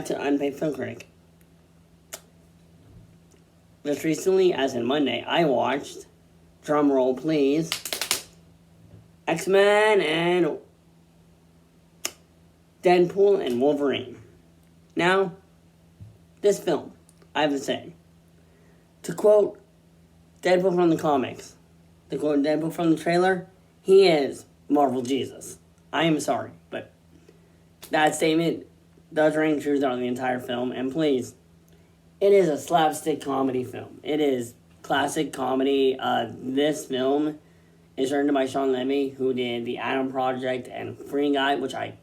back to Unpaid Film Critic. Just recently, as in Monday, I watched, drumroll please, X-Men and Deadpool and Wolverine. Now, this film, I have to say, to quote Deadpool from the comics, to quote Deadpool from the trailer, he is Marvel Jesus. I am sorry, but that statement does ring true throughout the entire film, and please, it is a slapstick comedy film. It is classic comedy. This film is directed by Sean Levy, who did The Adam Project and Free Guy, which I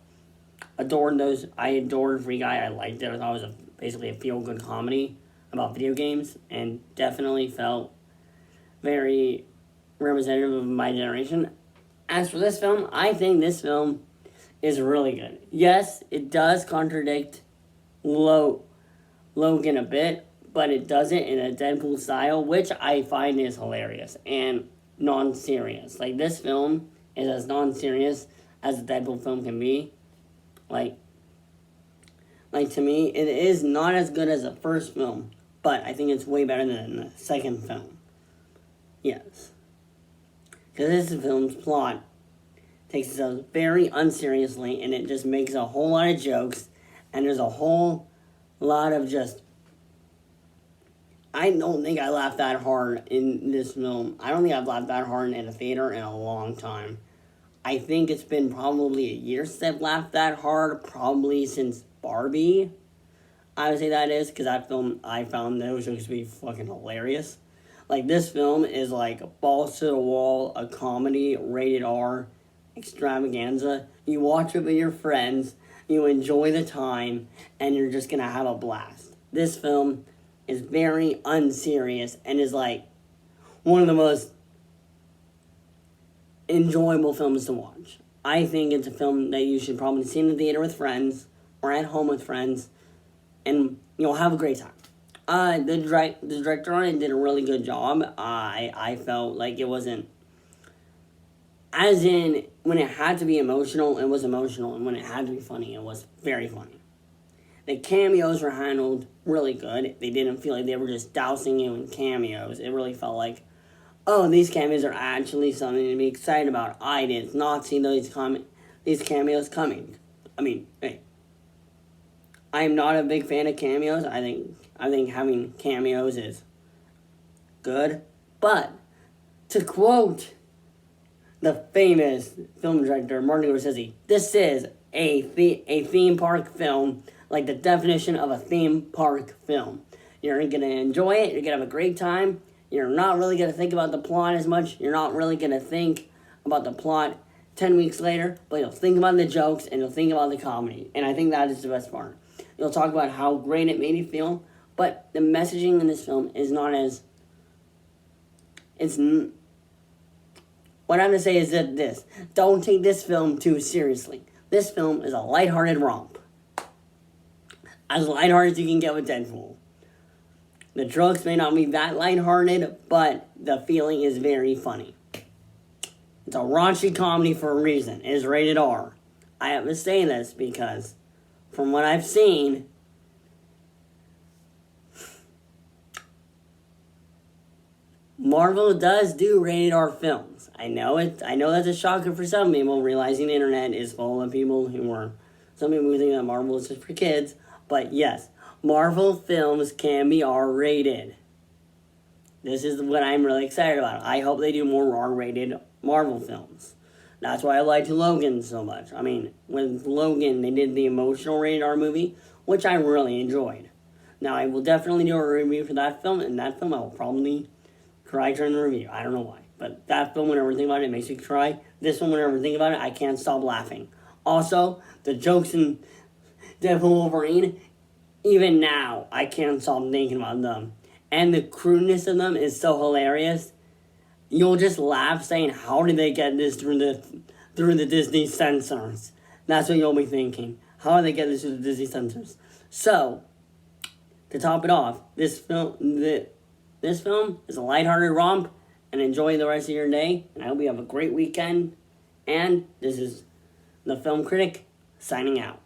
adored those. I adored Free Guy. I liked it. I thought it was basically a feel-good comedy about video games, and definitely felt very representative of my generation. As for this film, I think this film is really good. Yes, it does contradict Logan a bit, but it does it in a Deadpool style, which I find is hilarious and non-serious. Like, this film is as non-serious as a Deadpool film can be. Like to me, it is not as good as the first film, but I think it's way better than the second film. Yes. Because this film's plot takes itself very unseriously, and it just makes a whole lot of jokes, and there's a whole lot of just... I don't think I laughed that hard in this film. I don't think I've laughed that hard in a theater in a long time. I think it's been probably a year since I've laughed that hard, probably since Barbie. I would say that is, because that film, I found those jokes to be fucking hilarious. Like, this film is like a balls to the wall, a comedy, rated R, extravaganza. You watch it with your friends, you enjoy the time, and you're just gonna have a blast. This film is very unserious and is like one of the most enjoyable films to watch. I think it's a film that you should probably see in the theater with friends or at home with friends, and you'll have a great time. The director on it did a really good job. I felt like it wasn't, as in, when it had to be emotional, it was emotional, and when it had to be funny, it was very funny. The cameos were handled really good. They didn't feel like they were just dousing you in cameos. It really felt like, oh, these cameos are actually something to be excited about. I did not see these cameos coming. I mean, hey, I'm not a big fan of cameos. I think having cameos is good. But to quote the famous film director Martin Scorsese, this is a theme park film, like the definition of a theme park film. You're going to enjoy it. You're going to have a great time. You're not really going to think about the plot as much. You're not really going to think about the plot 10 weeks later, but you'll think about the jokes and you'll think about the comedy. And I think that is the best part. You'll talk about how great it made you feel, but the messaging in this film is not as... What I'm going to say is that this. Don't take this film too seriously. This film is a lighthearted romp. As lighthearted as you can get with Deadpool. The jokes may not be that lighthearted, but the feeling is very funny. It's a raunchy comedy for a reason. It is rated R. I have to say this because, from what I've seen, Marvel does do rated R films. I know that's a shocker for some people, realizing the internet is full of people some people who think that Marvel is just for kids. But yes, Marvel films can be R-rated. This is what I'm really excited about. I hope they do more R-rated Marvel films. That's why I liked Logan so much. I mean, with Logan, they did the emotional rated R movie, which I really enjoyed. Now, I will definitely do a review for that film, and that film I will probably cry during the review. I don't know why. But that film, whenever I think about it, it makes me cry. This one, whenever I think about it, I can't stop laughing. Also, the jokes in Deadpool Wolverine, even now, I can't stop thinking about them. And the crudeness of them is so hilarious. You'll just laugh saying, how did they get this through the Disney censors? That's what you'll be thinking. How did they get this through the Disney censors? So, to top it off, this film is a lighthearted romp, and enjoy the rest of your day. And I hope you have a great weekend. And this is the Film Critic signing out.